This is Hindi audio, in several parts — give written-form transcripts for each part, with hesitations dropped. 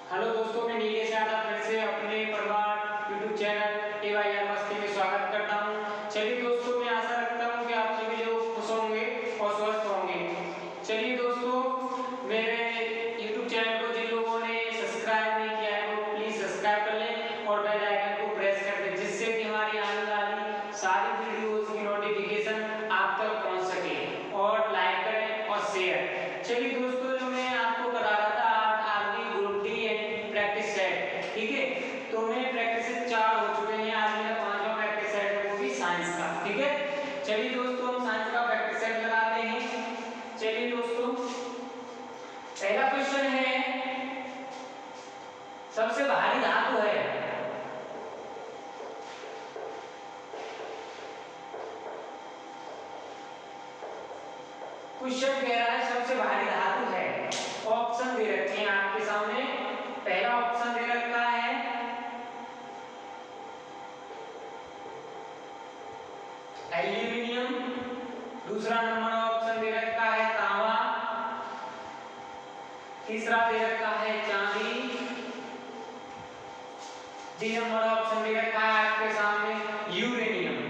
हेलो दोस्तों, मैं नीलेश यादव फिर से अपने परिवार यूट्यूब चैनल AYR मस्ती में स्वागत करता हूं। चलिए दोस्तों, मैं आशा रखता हूं कि आप सभी लोग खुश होंगे और स्वस्थ होंगे। चलिए दोस्तों, मेरे यूट्यूब चैनल को जिन लोगों ने सब्सक्राइब नहीं किया है वो प्लीज सब्सक्राइब कर लें और बेल आइकन को प्रेस कर दें, जिससे कि हमारी आने वाली सारी वीडियोस की नोटिफिकेशन आप तक पहुंच सके। और लाइक करें और शेयर। चलिए दोस्तों, जो मैं आपको बता रहा था RB group D practice set, ठीक है। तो मेरे प्रैक्टिस 4 हो चुके हैं, आज मेरा 5वां प्रैक्टिस सेट है, वो भी साइंस का, ठीक है। चलिए दोस्तों, हम साइंस का प्रैक्टिस सेट लगाते हैं। चलिए दोस्तों, पहला क्वेश्चन है, सबसे भारी धातु है। क्वेश्चन कह रहा है सबसे भारी धातु है। ऑप्शन दे रखे हैं आपके सामने। पहला ऑप्शन दे रखा है एल्यूमिनियम, दूसरा नंबर ऑप्शन दे रखा है तांबा, तीसरा दे रखा है चांदी, डी नंबर ऑप्शन दे रखा है आपके सामने यूरेनियम।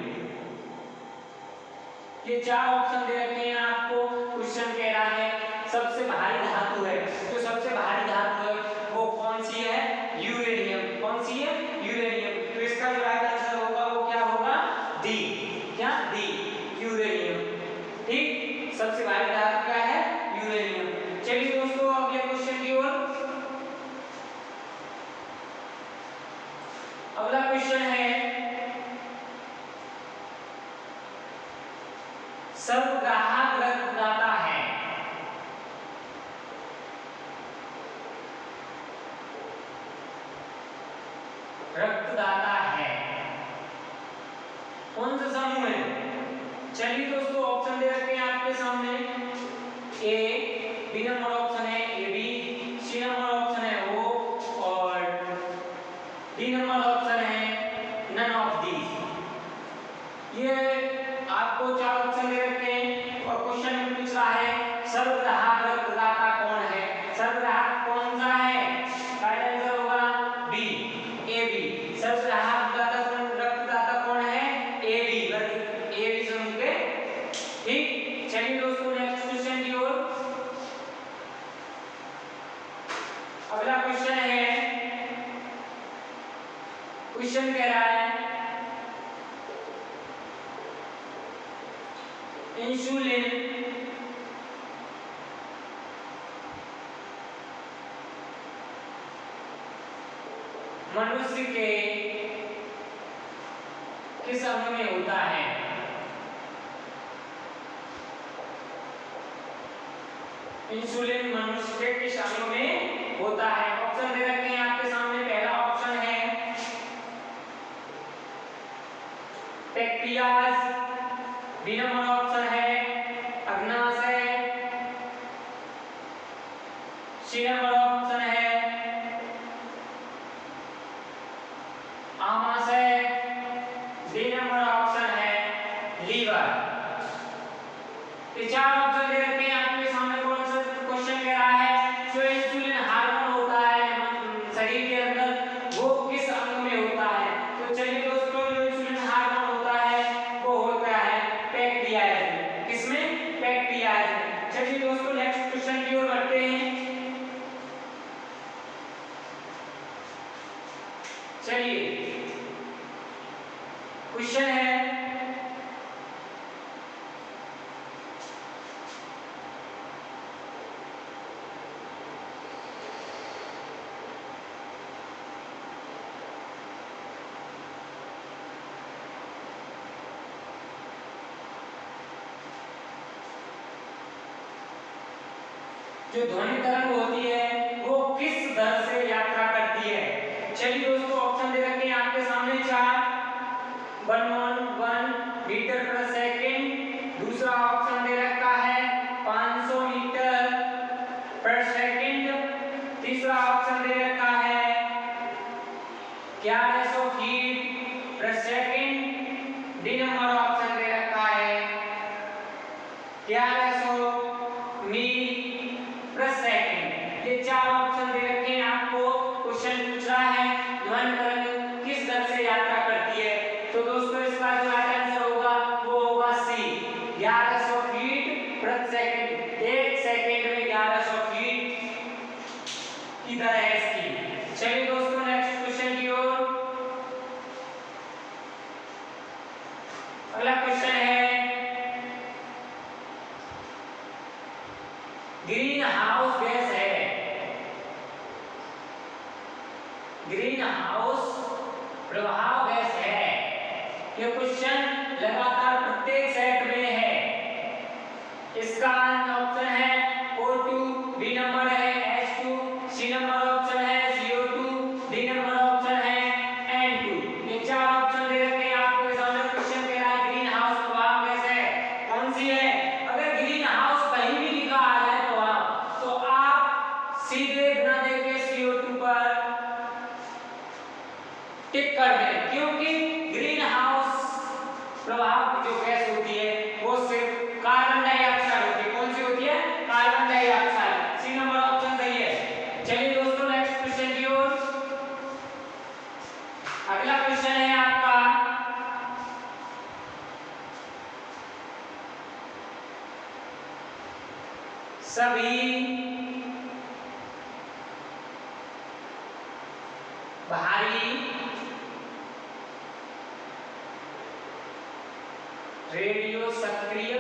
ये 4 ऑप्शन दे रखे हैं आपको। क्वेश्चन कह रहा है सबसे भारी धातु है। जो सबसे भारी धातु है वो कौन सी है? यूरेनियम। कौन सी है? यूरेनियम। तो इसका जो राइट आंसर होगा वो क्या होगा? डी। क्या? D, uranium. ठीक, सबसे भारी धातु क्या है? यूरेनियम। चलिए दोस्तों, अगले क्वेश्चन की ओर। अगला क्वेश्चन है, सर्वग्राहक रक्तदाता है। रक्तदाता है कौन सा समूह है? चलिए दोस्तों, ऑप्शन दे रखे हैं आपके सामने। ए, बी नंबर ऑप्शन है A B, C number option है ओ और डी नंबर ऑप्शन है नन ऑफ दीज। ये आपको 4 ऑप्शन दे रखे हैं और क्वेश्चन में पूछ रहा है सर्वग्राहक रक्तदाता कौन है? सर्वग्राहक कौन सा है? राइट आंसर होगा बी, ए बी। सर्वग्राहक रक्तदाता कौन है? ए बी समूह के। ठीक, चलिए दोस्तों, नेक्स्ट क्वेश्चन की ओर। अगला क्वेश्चन है, क्वेश्चन कह रहा है इंसुलिन मनुष्य के किस अंग में होता है? इंसुलिन मनुष्य के किस अंग में होता है? ऑप्शन दे रखे हैं आपके सामने। पहला ऑप्शन है पैंक्रियाज, बी नंबर ऑप्शन है अग्नाशय, सी नंबर ऑप्शन है आमाशय, डी नंबर ऑप्शन है लीवर। ये 4 ऑप्शन दे रखे हैं आपके सामने। कौन सा क्वेश्चन कह रहा है जो इंसुलिन हार्मोन होता है शरीर के अंदर वो किस अंग में होता है? तो चलिए दोस्तों, जो इंसुलिन हार्मोन होता है वो होता है पैंक्रियाज में। किसमें? पैंक्रियाज में। चलिए दोस्तों, नेक्स्ट क्वेश्चन की ओर बढ़ते हैं। चलिए, क्वेश्चन है जो ध्वनि तरंग होती है वो किस दर से यात्रा करती है? चलिए दोस्तों, ऑप्शन दे रखे हैं आपके सामने 4। 111 मीटर प्रति सेकंड, दूसरा ऑप्शन दे रखा है 500 मीटर प्रति सेकंड, तीसरा ऑप्शन दे रखा है 1100 फीट प्रति सेकंड, डी नंबर ऑप्शन दे रखा है 1100 मील प्रति सेकंड। ये 4 ऑप्शन दे रखे हैं आपको। की दर है इसकी। चलिए दोस्तों नेक्स्ट क्वेश्चन की ओर। अगला क्वेश्चन है ग्रीन हाउस गैस है, ग्रीन हाउस प्रभाव गैस है। ये क्वेश्चन लगातार प्रत्येक सेट में है। इसका ऑप्शन है O2, बी नंबर है H2, सी नंबर ऑप्शन है CO2, डी नंबर ऑप्शन है N2। ये चार ऑप्शन दे रखे हैं आपको सामने। क्वेश्चन कह रहा है ग्रीन हाउस प्रभाव गैस है, कौन सी है? अगर ग्रीन हाउस कहीं भी लिखा आ जाए प्रभाव तो आप सीधे बिना देखे CO2 पर टिक कर दें, क्योंकि ग्रीन हाउस प्रभाव की जो गैस होती है वो सिर्फ कार्बन डाइऑक्साइड होती है। कौन सी होती है? Carbon dioxide. C number option सही है। चलिए दोस्तों नेक्स्ट क्वेश्चन की ओर। अगला क्वेश्चन है आपका सभी भारी रेडियो सक्रिय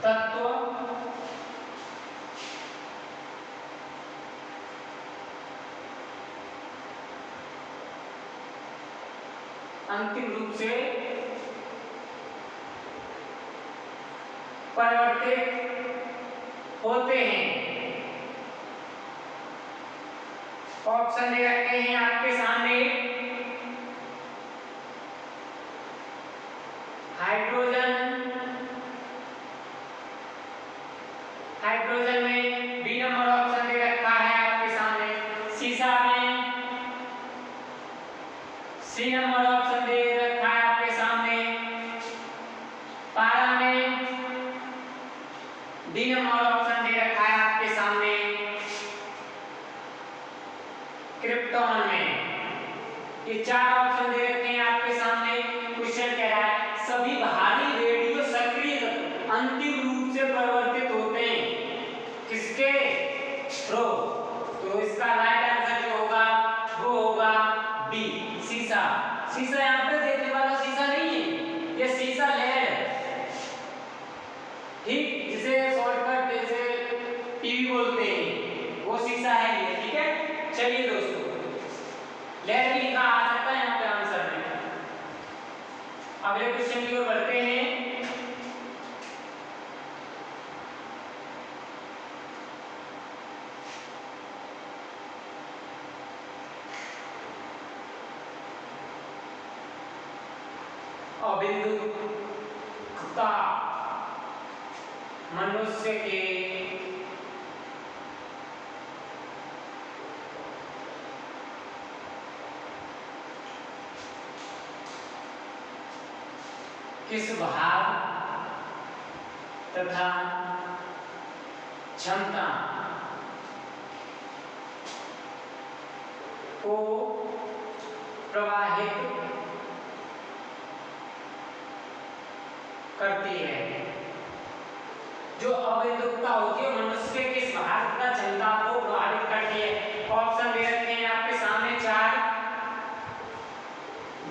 तत्व अंतिम रूप से परिवर्तित होते हैं। ऑप्शन दे रखे हैं आपके सामने। हाइड्रोजन, हाइड्रोजन में बी नंबर ऑप्शन दे रखा है आपके सामने। सीसा में सी नंबर ऑप्शन दे रखा है आपके सामने। पारा में डी नंबर ऑप्शन दे रखा है आपके सामने। क्रिप्टॉन में ये चार ऑप्शन दे रखे हैं आपके सामने। क्वेश्चन कह रहा है सभी भारी रेडियो सक्रिय अंतिम रूप से परिवर्तित होते हैं किसके थ्रू? तो इसका राइट आंसर जो होगा वो होगा बी, सीसा। सीसा यहाँ पे देखने वाला सीसा नहीं है, ये सीसा लेड है, ठीक, जिसे शॉर्टकट जैसे टीवी बोलते हैं वो सीसा है ये, ठीक है। चलिए दोस्तों लेड भी लिखा आ सकता है यहाँ पे आंसर में। अगले क्वेश्चन की ओर बढ़ते हैं। अबिंदुकता मनुष्य के किस भाग तथा क्षमता को प्रवाहित करती है? जो अबिंदुकता होती है मनुष्य के किस भाग तथा क्षमता को प्रभावित करती है? ऑप्शन दे रखे हैं आपके सामने चार।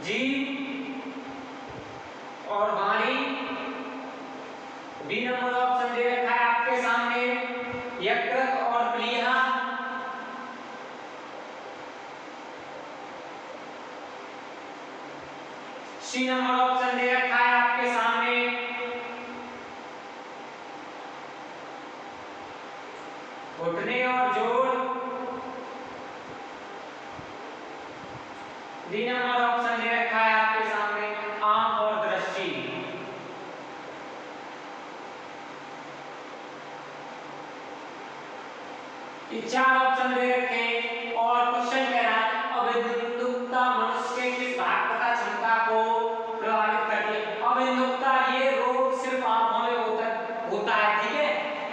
जीव और वाणी, बी नंबर ऑप्शन दे रखा है आपके सामने यकृत और प्लीहा, सी नंबर ऑप्शन दे रखा है आपके सामने घुटने और जोड़, डी नंबर ऑप्शन दे रखा है आपके सामने आंख और दृष्टि। ये चार ऑप्शन दे रखे हैं और क्वेश्चन कह रहा है अबिंदुकता मनुष्य के किस भाग तथा क्षमता को प्रभावित करती है? अबिंदुकता ये रोग सिर्फ आंखों में होता है, ठीक है,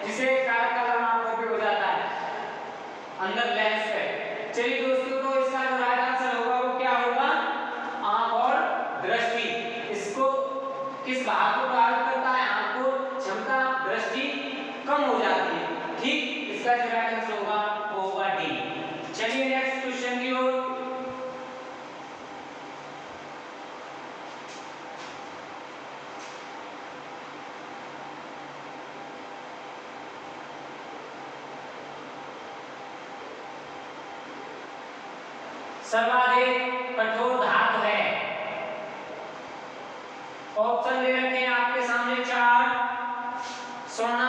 जिसे काला काला आंखों पे हो जाता है अंदर लेंस पे। चलिए दोस्तों तो इसका जो राइट आंसर होगा वो क्या होगा? आंख और दृष्टि। इसको किस भाग को प्रभावित करता है? आंख को, क्षमता, दृष्टि कम हो जाती है, ठीक। इसका जो राइट आंसर होगा वो होगा डी। चलिए नेक्स्ट क्वेश्चन की ओर। सर्वाधिक कठोर धातु है। ऑप्शन दे रखे हैं आपके सामने चार। सोना,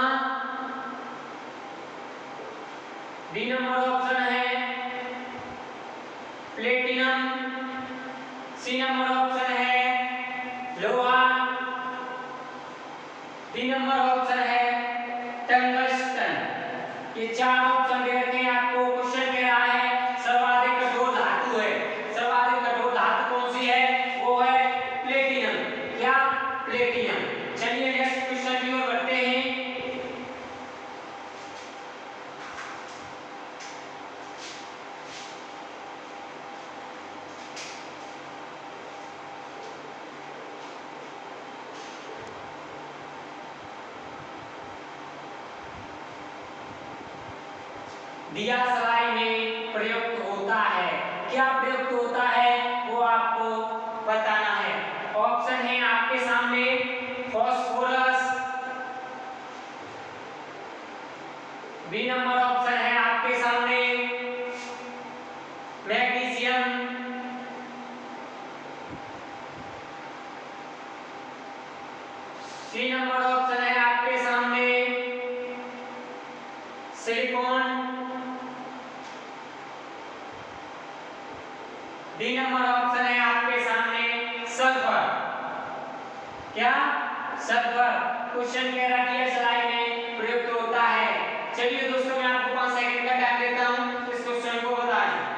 बी नंबर ऑप्शन है प्लेटिनम, सी नंबर ऑप्शन है लोहा, डी नंबर ऑप्शन है टंगस्टन। ये चार ऑप्शन दे रखे हैं आपको। क्वेश्चन कह रहा है सर्वाधिक कठोर धातु है। सर्वाधिक कठोर धातु कौन सी है? वो है प्लेटिनम। क्या? प्लेटिनम। चलिए नेक्स्ट क्वेश्चन की ओर बढ़ते हैं। दिया सलाई में प्रयुक्त होता है। क्या प्रयुक्त होता है वो आपको बताना है। ऑप्शन है आपके सामने फास्फोरस, बी नंबर ऑप्शन है आपके सामने मैग्नीशियम, सी नंबर ऑप्शन है आपके सामने सिलिकॉन, डी नंबर ऑप्शन है आपके सामने सल्फर। क्या? सल्फर। क्वेश्चन कह रहा है सलाई में प्रयुक्त होता है। चलिए दोस्तों मैं आपको 5 सेकंड का टाइम देता हूं इस क्वेश्चन को बताने।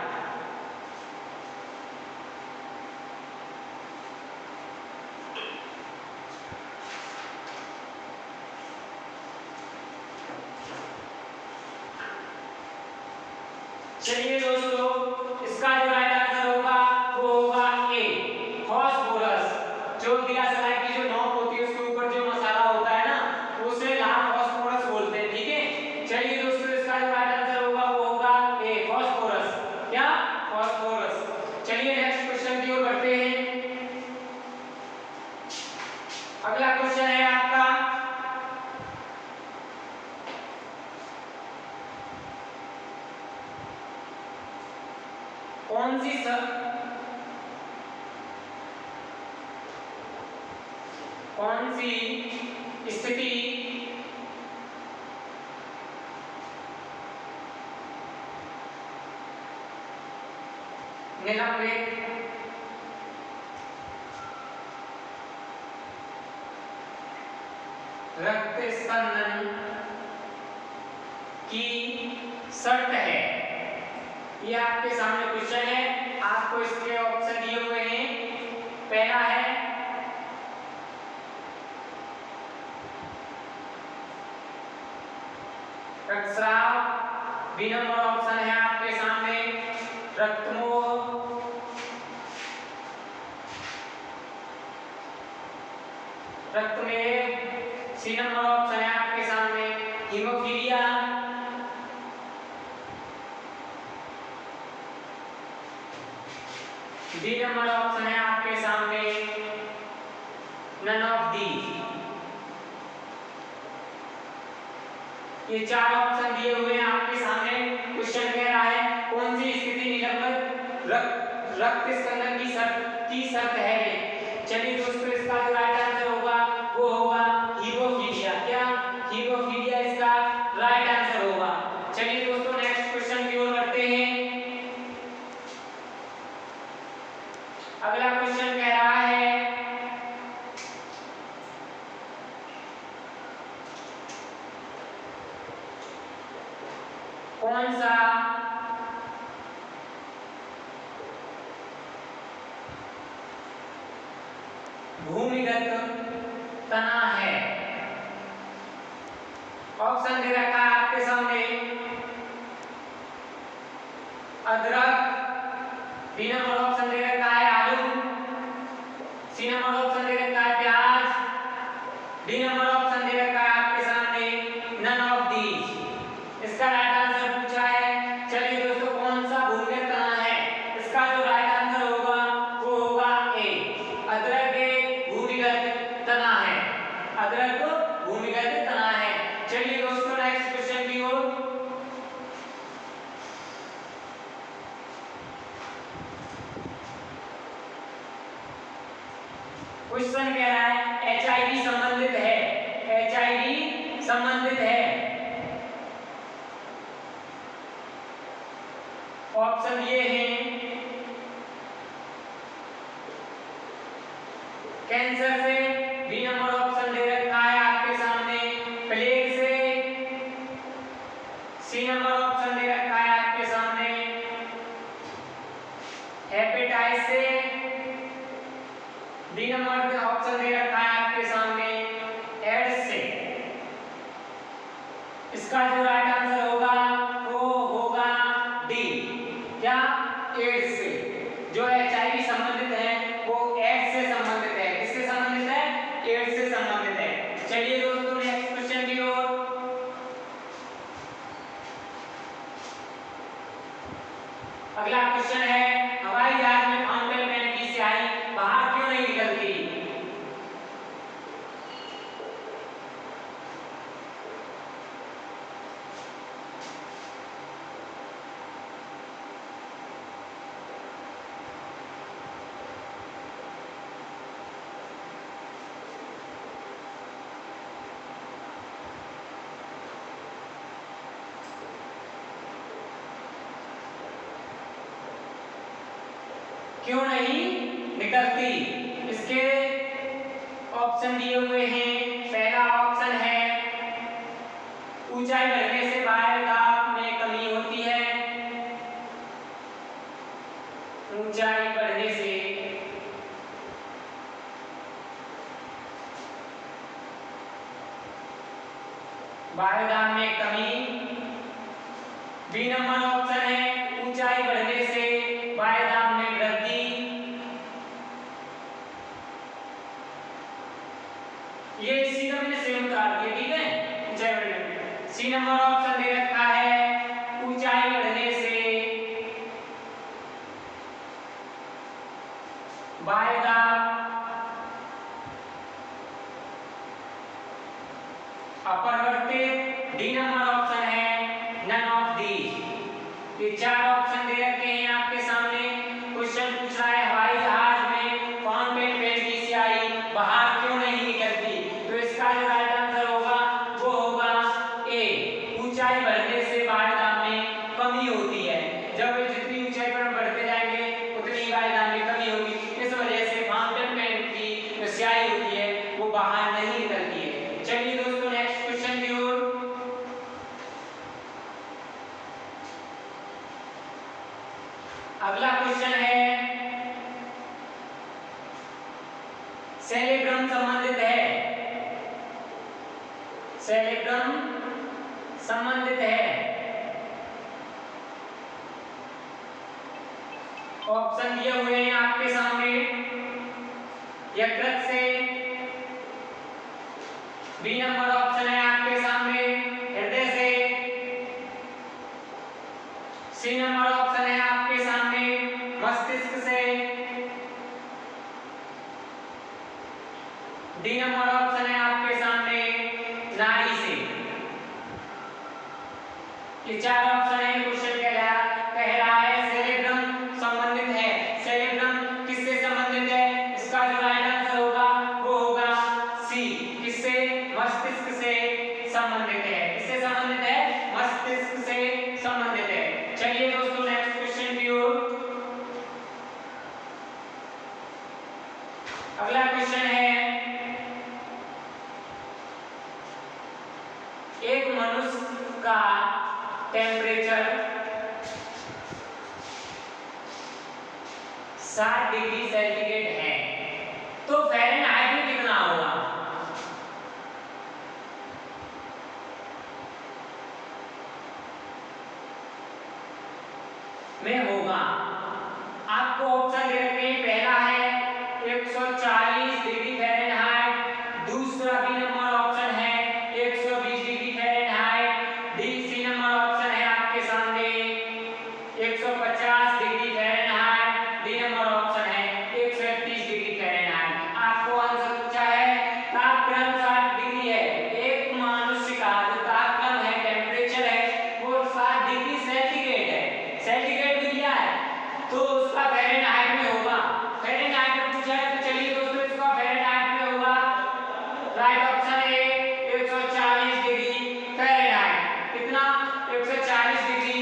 चलिए दोस्तों इसका जो राइट आंसर होगा वो होगा ए, फास्फोरस। जो दिया सलाई की जो नोक होती है उसके ऊपर जो मसाला होता है ना उसे लाल फास्फोरस बोलते हैं। ठीक है। चलिए दोस्तों इसका जो राइट आंसर होगा वो होगा ए, फास्फोरस। क्या? फास्फोरस। चलिए नेक्स्ट क्वेश्चन की ओर बढ़ते हैं। अगला क्वेश्चन है आपका कौन सी स्थिति निलंबित रक्त स्पंदन की शर्त है? ये आपके सामने क्वेश्चन है। आपको इसके ऑप्शन दिए हुए हैं। पहला है रक्तस्राव, बी नंबर ऑप्शन है आपके सामने रक्तमोह, रक्तमेद, सी नंबर ऑप्शन है आपके सामने हीमोफीलिया, डी नंबर ऑप्शन है आपके सामने नन ऑफ दीज। ये चार ऑप्शन दिए हुए हैं आपके सामने। क्वेश्चन कह रहा है कौन सी स्थिति निलंबित रक्त स्पंदन की शर्त है? चलिए दोस्तों इसका जो राइट आंसर होगा वो होगा हीमोफीलिया। क्या? हीमोफीलिया इसका राइट आंसर होगा। चलिए दोस्तों नेक्स्ट क्वेश्चन की ओर बढ़ते हैं। अगला क्वेश्चन कह रहा है कौन सा भूमिगत तना है? ऑप्शन दे रखा है आपके सामने अदरक, बी नंबर ऑप्शन दे रखा है आलू, सी नंबर ऑप्शन दे रखा है प्याज, डी नंबर ऑप्शन दे रखा है आपके सामने नन ऑफ दीज। इसका राइट आंसर पूछा है। चलिए दोस्तों, कौन सा भूमिगत तना है? इसका जो राइट आंसर होगा वो होगा ए। अदरक एक भूमिगत तना है। अदरक भूमिगत तना है। चलिए दोस्तों, नेक्स्ट क्वेश्चन की ओर। क्वेश्चन कह रहा है एचआईवी संबंधित है। एचआईवी संबंधित है। ऑप्शन ये हैं कैंसर से, बी नंबर ऑप्शन दे रखा है आपके सामने, प्लेग से, सी नंबर ऑप्शन दे रखा है आपके सामने, हेपेटाइटिस से, डी नंबर ऑप्शन दे रखा है आपके सामने, एड्स से। इसका जो राइट आंसर होगा वो होगा डी। क्या? एड्स से। जो एचआईवी संबंधित है वो एड्स से संबंधित है। किससे संबंधित है? एड्स से संबंधित है। चलिए दोस्तों, नेक्स्ट क्वेश्चन की ओर। अगला क्वेश्चन है हवाई जहाज में फाउंटेन पेन की स्याही बाहर क्यों नहीं निकलती? क्यों नहीं निकलती? इसके ऑप्शन दिए हुए हैं। पहला ऑप्शन है ऊंचाई बढ़ने से वायु दाब में कमी होती है। ऊंचाई बढ़ने से वायु दाब में कमी। बी नंबर ऑप्शन है ऊंचाई बढ़ने से वायु दाब में वृद्धि। ये इसी का मैंने सेम उतार दिया, ठीक है। ऊंचाई बढ़ने। सी नंबर ऑप्शन दे रखा है ऊंचाई बढ़ने से वायु दाब अपरिवर्तित। डी नंबर ऑप्शन है नन ऑफ दीज। ये चार ऑप्शन दे रखे हैं आपके सामने। क्वेश्चन पूछ रहा है हवाई जहाज में फाउंटेन पेन की स्याही बाहर क्यों नहीं निकलती? तो इसका जो राइट आंसर होगा वो होगा ए। ऊंचाई बढ़ने से वायु दाब में कमी होती है। जब जितनी ऊंचाई पर बढ़ते जाएंगे उतनी वायु दाब में कमी होगी। इस वजह से फाउंटेन पेन की जो स्याही होती है वो बाहर नहीं निकलती है। चलिए दोस्तों, नेक्स्ट क्वेश्चन की ओर। अगला क्वेश्चन है सेरेब्रम संबंधित है। सेरेब्रम संबंधित है। ऑप्शन दिए हुए हैं आपके सामने। यकृत से, बी नंबर ऑप्शन है आपके सामने हृदय से, सी नंबर ऑप्शन है आपके सामने मस्तिष्क से, डी नंबर ऑप्शन है आपके सामने नाड़ी से। ये चार ऑप्शन है। क्वेश्चन कह रहा है सेरेब्रम संबंधित है। सेरेब्रम किससे संबंधित है? इसका जो राइट आंसर होगा वो होगा सी। किससे? मस्तिष्क से संबंधित है। किससे संबंधित है? मस्तिष्क से संबंधित है। चलिए दोस्तों, नेक्स्ट क्वेश्चन की ओर। अगला क्वेश्चन है एक मनुष्य का टेम्परेचर 60 डिग्री सेंटीग्रेड है तो फ़ारेनहाइट में कितना होगा? में होगा। आपको ऑप्शन दे रखे हैं। पहला है 140 डिग्री फ़ारेनहाइट, दूसरा बी नंबर ऑप्शन है 120 degree Fahrenheit, D C number तो उसका फ़ारेनहाइट में होगा। फ़ारेनहाइट में पूछा है तो चलिए दोस्तों इसका फ़ारेनहाइट में होगा। Right option A 140 degree Fahrenheit. कितना? 140 डिग्री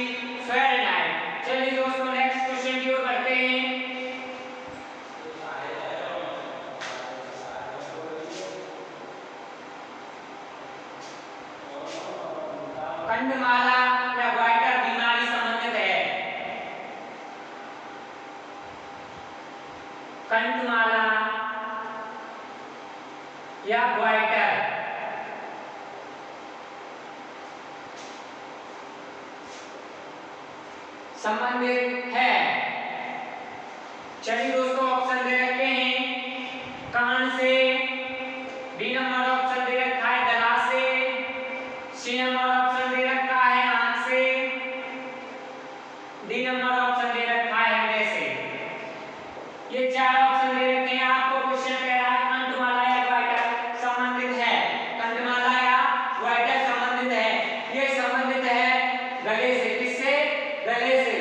फ़ारेनहाइट। चलिए दोस्तों नेक्स्ट क्वेश्चन की ओर बढ़ते हैं। कंडमाला या ग्वाइटर बीमारी संबंधित है। कंडमाला या ग्वाइटर संबंधित है। चलिए दोस्तों ऑप्शन दे रखे हैं कान से, बी नंबर ऑप्शन दे रखा है गला से, सी नंबर ऑप्शन दे रखा है आंख से, डी नंबर ऑप्शन दे रखा है हृदय से। ये चार ऑप्शन दे रखे हैं। आपको क्वेश्चन कह रहा है कंठमाला या ग्वाइटर संबंधित है। कंठमाला या ग्वाइटर संबंधित है। ये संबंधित है गले से। किससे? गले से।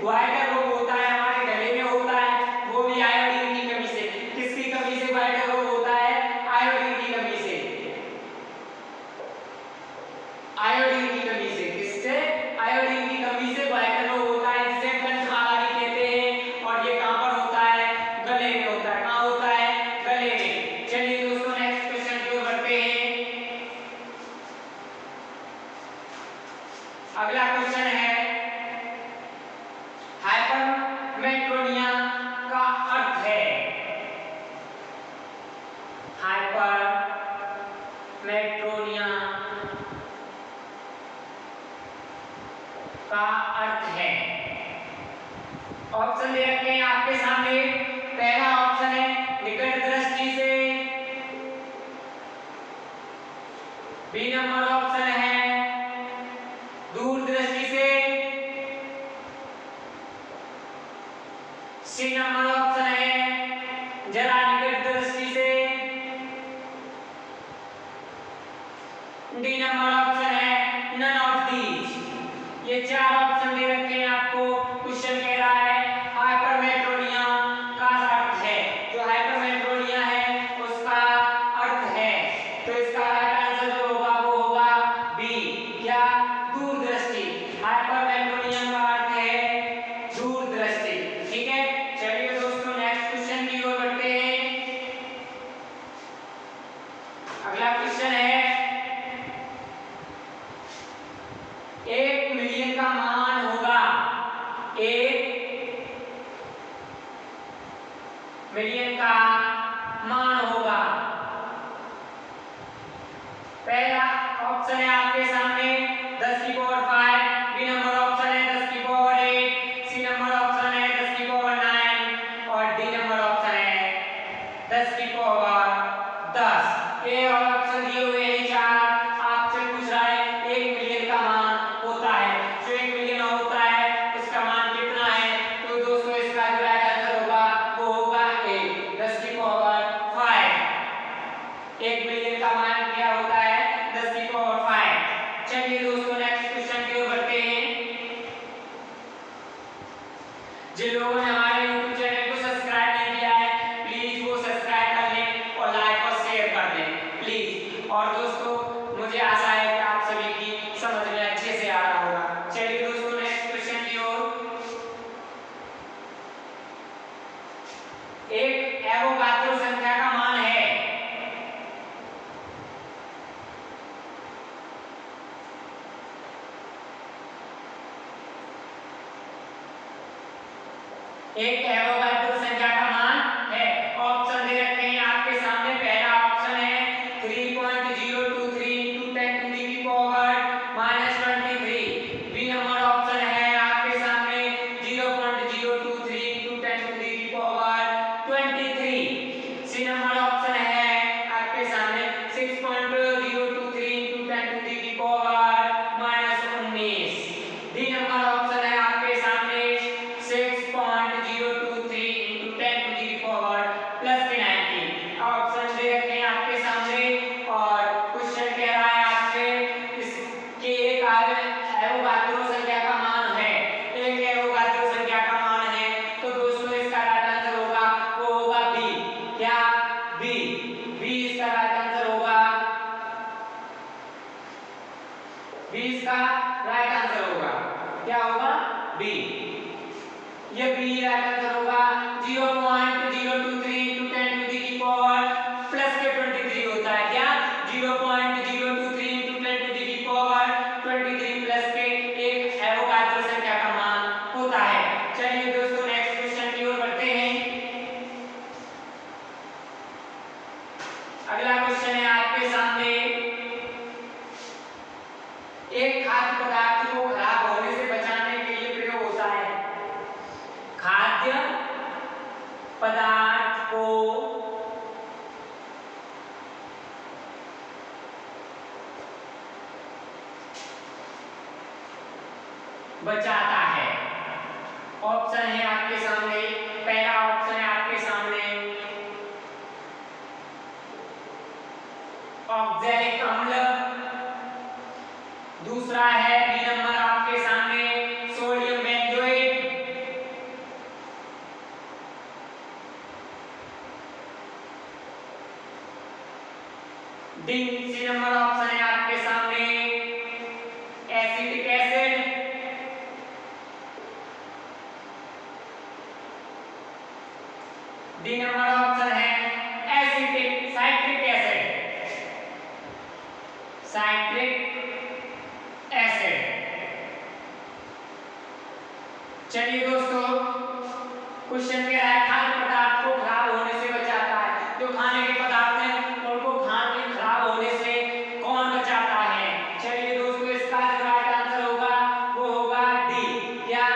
ग्वाइटर रोग होता है हमारे गले में होता है, वो भी आयोडीन की कमी से। किसकी कमी से ग्वाइटर रोग होता है? आयोडीन की कमी से। आयोडीन की कमी से। किससे? आयोडीन की कमी से ग्वाइटर रोग होता है, जिसे कंठमाला भी कहते हैं। और ये कहां पर होता है? गले में होता है। कहां होता है? गले में। चलिए दोस्तों नेक्स्ट क्वेश्चन की ओर बढ़ते हैं। अगला क्वेश्चन है हाइपरमेट्रोनिया का अर्थ है। हाइपरमेट्रोनिया का अर्थ है। ऑप्शन दे रखे हैं आपके सामने। पहला ऑप्शन है निकट दृष्टि से, बी नंबर ऑप्शन है दूर दृष्टि से, सी नंबर ऑप्शन है जरा निकट दृष्टि से, डी नंबर ऑप्शन है नन ऑफ दीज। ये चार ऑप्शन दे रखे हैं आपको। क्वेश्चन कह रहा है हाइपरमेट्रोनिया का अर्थ है। जो हाइपरमेट्रोनिया है उसका अर्थ है, तो इसका राइट आंसर जो होगा वो होगा बी, क्या? दूरदृष्टि। हाइपरमेट्रोनिया का अर्थ है दूरदृष्टि। ठीक है। चलिए दोस्तों नेक्स्ट क्वेश्चन की ओर बढ़ते हैं। अगला क्वेश्चन है 1 मिलियन का मान होगा। 1 मिलियन का मान होगा। पहला ऑप्शन है आपके सामने 10 की पावर 5, बी नंबर ऑप्शन है 10 की पावर 8, सी नंबर ऑप्शन है 10 की पावर 9 और डी नंबर ऑप्शन है 10 की पावर 10। ये ऑप्शन दिए हुए हैं चार। आपसे पूछ रहा है 1 मिलियन का मान होता है। जो 1 मिलियन होता है उसका मान कितना है? तो दोस्तों इसका जो राइट आंसर होगा वो होगा ए, 10 की पावर 5। 1 मिलियन का मान क्या होता है? 10 की पावर 5। चलिए दोस्तों नेक्स्ट क्वेश्चन की ओर बढ़ते हैं। जिन लोगों ने हमारे YouTube चैनल को सब्सक्राइब नहीं किया है प्लीज वो सब्सक्राइब कर लें और लाइक और शेयर कर दें प्लीज। और दोस्तों मुझे आशा है कि आप सभी की समझ में अच्छे से आ रहा होगा। चलिए दोस्तों नेक्स्ट क्वेश्चन की ओर। एक एवोगाड्रो संख्या का मान है। एक एवोगाड्रो संख्या का मान है। ऑप्शन दे रखे हैं आपके सामने। पहला ऑप्शन है 3.023 × 10⁻⁻23। बी नंबर ऑप्शन है आपके सामने 0.023 × 10⁻23। सी नंबर ऑप्शन है आपके सामने 6.023 × 10⁻⁻19। डी नंबर ऑप्शन है आपके सामने 6.023 × 10⁻+19। ऑप्शन दे रखे हैं आपके सामने और क्वेश्चन कह रहा है आपसे इसके एक एवोगाड्रो संख्या का मान है। एक एवोगाड्रो संख्या का मान है क्या होगा बी। ये बी राइट आंसर होगा। 0.023 into 10 to the power plus के 23 होता है क्या 0.023 into 10 to the power 23 plus के एक एवोगाड्रो संख्या का मान होता है। चलिए दोस्तों नेक्स्ट क्वेश्चन की ओर बढ़ते हैं। अगला क्वेश्चन है आपके सामने। एक खाद्य पदार्थ को खराब होने से बचाने के लिए प्रयोग होता है। खाद्य पदार्थ को बचाता है। ऑप्शन है आपके सामने। पहला ऑप्शन है आपके सामने ऑक्सैलिक अम्ल। दूसरा है बी नंबर आपके सामने sodium benzoate. D C number option है आपके सामने acetic acid. D number option है acetic citric acid. Citric acid. चलिए दोस्तों क्वेश्चन क्या है खाद्य पदार्थ को खराब होने से बचाता है। जो खाने के पदार्थ हैं उनको खाने खराब होने से कौन बचाता है। चलिए दोस्तों इसका जो राइट आंसर होगा वो होगा डी। क्या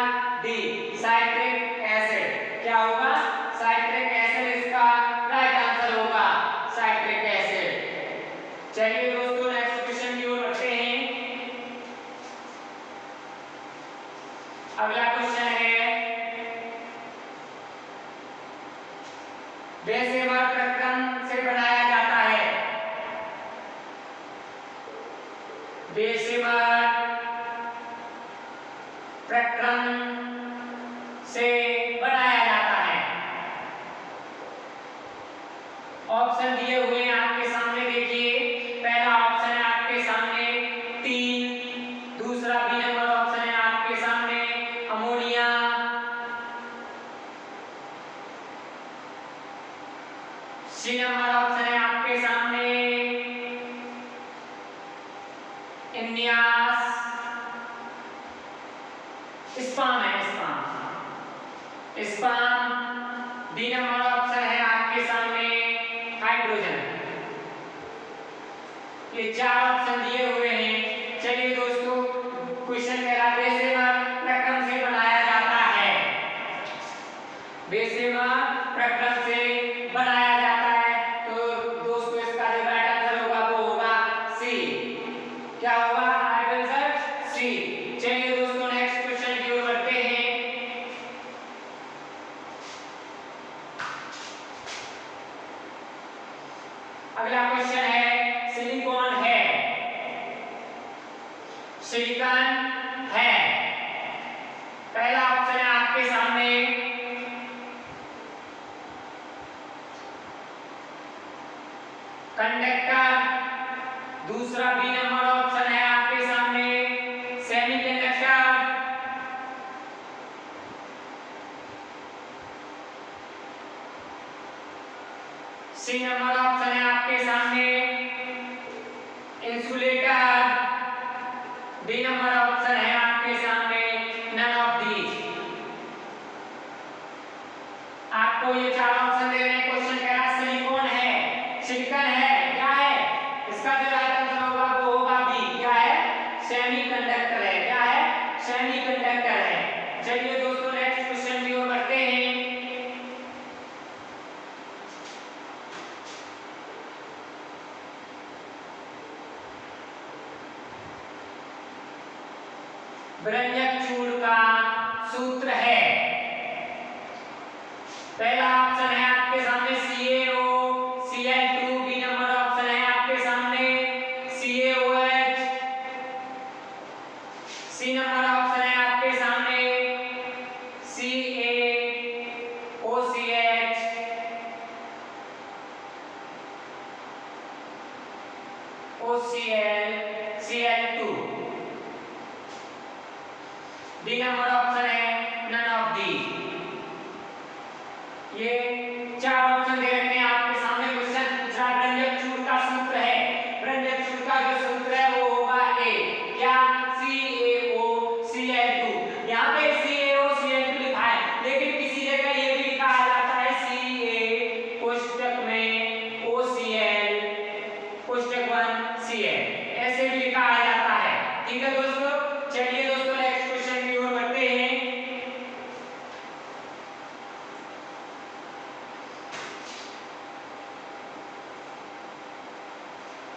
डी साइट्रिक एसिड। क्या होगा साइट्रिक एसिड इसका राइट आंसर होगा साइट्रिक एसिड। चलिए दोस्तों नेक्स्ट क्वेश्चन की ओर बढ़ते हैं। अगला क्वेश्चन है बेसेमर प्रक्रम से बनाया जाता है। बेसेमर प्रक्रम से बनाया जाता है। ऑप्शन दिए हुए हैं आपके सामने देखिए। पहला ऑप्शन है आपके सामने 3। दूसरा बी नंबर ऑप्शन है आपके सामने अमोनिया। सी नंबर ऑप्शन है आपके सामने इन्यास। स्पाम है स्पाम। डी नंबर ऑप्शन है आपके सामने हाइड्रोजन। ये 4 ऑप्शन दिए हुए हैं। चलिए दोस्तों क्वेश्चन कह रहा है बेसेमर प्रक्रम से बनाया जाता है। बेसेमर प्रक्रम से बनाया जाता है तो दोस्तों इसका जो राइट आंसर होगा वो होगा सी। क्या होगा राइट आंसर सी। चलिए दोस्तों नेक्स्ट क्वेश्चन की ओर बढ़ते हैं। अगला क्वेश्चन है सिलिकॉन है सिलिकॉन है। पहला ऑप्शन है आपके सामने कंडक्टर। दूसरा बी नंबर ऑप्शन है आपके सामने सेमीकंडक्टर। सी नंबर ऑप्शन है आपके सामने इंसुलेटर। डी नंबर ऑप्शन है आपके सामने नन ऑफ दीज। आपको ये 4 ऑप्शन दे रहे हैं। क्वेश्चन कह रहा है सिलिकॉन है सिलिकॉन है क्या है। इसका जो राइट आंसर होगा वो होगा बी। क्या है सेमीकंडक्टर है। क्या है सेमीकंडक्टर है। चलिए दोस्तों नेक्स्ट क्वेश्चन की ओर बढ़ते हैं। व्यंजक चूर्ण का सूत्र है। पहला ऑप्शन है आपके सामने CaOCl2। बी नंबर ऑप्शन है आपके सामने CaOH। सी नंबर ऑप्शन है आपके सामने CaOCH OClCl2। D number option है नन ऑफ दी। ये चार ऑप्शन दे रखे हैं आपके सामने। क्वेश्चन पूछ रहा है व्यंजक चूर्ण का सूत्र है, व्यंजक चूर्ण का जो सूत्र है वो होगा ए, क्या CaOCl2। यहाँ पे CaOCl2 लिखा है, लेकिन किसी जगह ये भी लिखा आ जाता है Ca कोष्टक में OCl कोष्टक 1 Cl, ऐसे भी लिखा आ जाता है। ठीक है दोस्तों, चलिए दोस्तों नेक्स्ट क्वेश्चन की ओर बढ़ते हैं।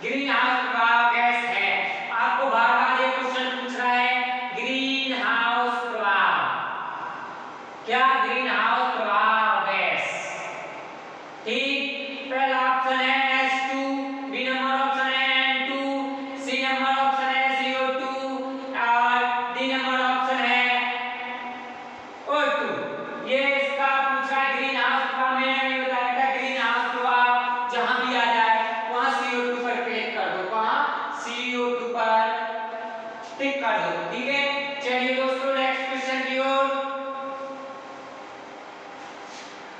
ग्रीन हाउस प्रभाव गैस है, आपको बार बार ये क्वेश्चन पूछ रहा है ग्रीन हाउस प्रभाव, क्या ग्रीन हाउस प्रभाव गैस। ठीक, पहला ऑप्शन है H2, बी नंबर ऑप्शन है N2, सी नंबर ऑप्शन है CO2 और डी नंबर ऑप्शन है O2। ये इसका पूछा है ग्रीन हाउस प्रभाव। मैंने अभी बताया था ग्रीन हाउस प्रभाव जहां भी आ जाए वहां CO2 पर क्लिक कर दो, वहां CO2 पर टिक कर दो। ठीक है, चलिए दोस्तों नेक्स्ट क्वेश्चन की ओर।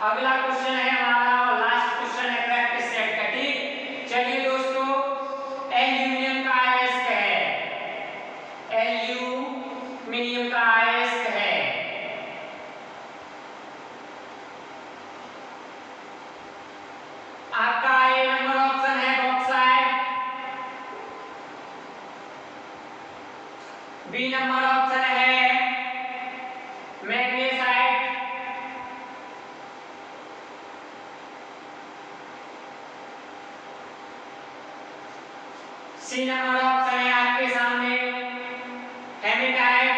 अगला क्वेश्चन है हमारा और लास्ट क्वेश्चन है प्रैक्टिस सेट का। ठीक, चलिए दोस्तों एल्यूमिनियम का अयस्क है, एल्यूमिनियम का अयस्क है, आपका ए नंबर ऑप्शन है बॉक्साइट, बी नंबर ऑप्शन है मैग्नेसाइट, सी नंबर ऑप्शन है आपके सामने हेमेटाइट,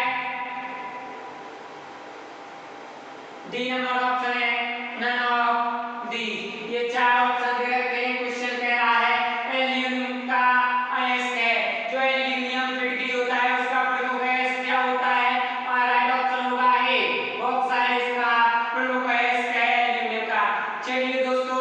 डी नंबर ऑप्शन है नन ऑफ दी। ये चार ऑप्शन दे रखे हैं। क्वेश्चन कह रहा है एल्यूमिनियम का अयस्क है, जो एल्यूमिनियम फिटकिरी होता है उसका प्रमुख अयस्क क्या होता है, और राइट ऑप्शन होगा ए बॉक्साइट, इसका प्रमुख अयस्क है एल्यूमिनियम का। चलिए दोस्तों